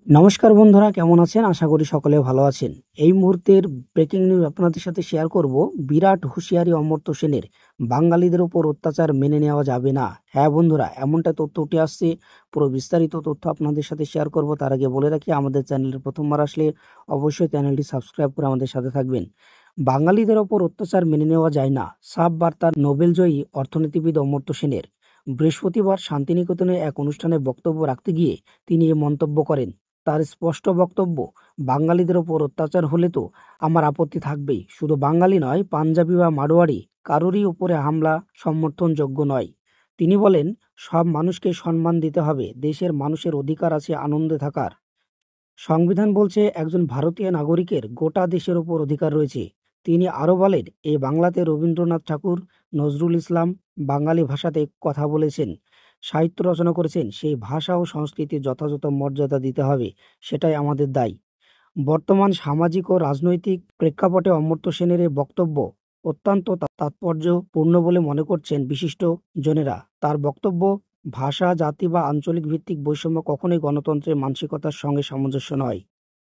নমস্কার বন্ধুরা, কেমন আছেন? আশা করি সকলে ভালো আছেন। এই মুহূর্তের ব্রেকিং নিউজ আপনাদের সাথে শেয়ার করব। বিরাট হুঁশিয়ারি অমর্ত্য সেনের, বাঙালিদের ওপর অত্যাচার মেনে নেওয়া যাবে না। হ্যাঁ বন্ধুরা, এমনটা তথ্য উঠে আসছে। পুরো বিস্তারিত তথ্য আপনাদের সাথে শেয়ার করব। তার আগে বলে রাখি, আমাদের চ্যানেলের প্রথমবার আসলে অবশ্যই চ্যানেলটি সাবস্ক্রাইব করে আমাদের সাথে থাকবেন। বাঙালিদের ওপর অত্যাচার মেনে নেওয়া যায় না, সাফ বার্তা নোবেলজয়ী অর্থনীতিবিদ অমর্ত্য সেনের। বৃহস্পতিবার শান্তিনিকেতনে এক অনুষ্ঠানে বক্তব্য রাখতে গিয়ে তিনি এ মন্তব্য করেন। তার স্পষ্ট বক্তব্য, বাঙালিদের ওপর অত্যাচার হলে তো আমার আপত্তি থাকবেই। শুধু বাঙালি নয়, পাঞ্জাবি বা মারোয়ারি কারোরই উপরে হামলা সমর্থনযোগ্য নয়। তিনি বলেন, সব মানুষকে সম্মান দিতে হবে। দেশের মানুষের অধিকার আছে আনন্দে থাকার। সংবিধান বলছে একজন ভারতীয় নাগরিকের গোটা দেশের ওপর অধিকার রয়েছে। তিনি আরও বলেন, এই বাংলাতে রবীন্দ্রনাথ ঠাকুর, নজরুল ইসলাম বাঙালি ভাষাতে কথা বলেছেন, সাহিত্য রচনা করেছেন। সেই ভাষা ও সংস্কৃতির যথাযথ মর্যাদা দিতে হবে, সেটাই আমাদের দায়। বর্তমান সামাজিক ও রাজনৈতিক প্রেক্ষাপটে অমর্ত্য সেনের এই বক্তব্য অত্যন্ত তাৎপর্যপূর্ণ বলে মনে করছেন বিশিষ্ট জনেরা। তার বক্তব্য, ভাষা, জাতি বা আঞ্চলিক ভিত্তিক বৈষম্য কখনোই গণতন্ত্রের মানসিকতার সঙ্গে সামঞ্জস্য নয়।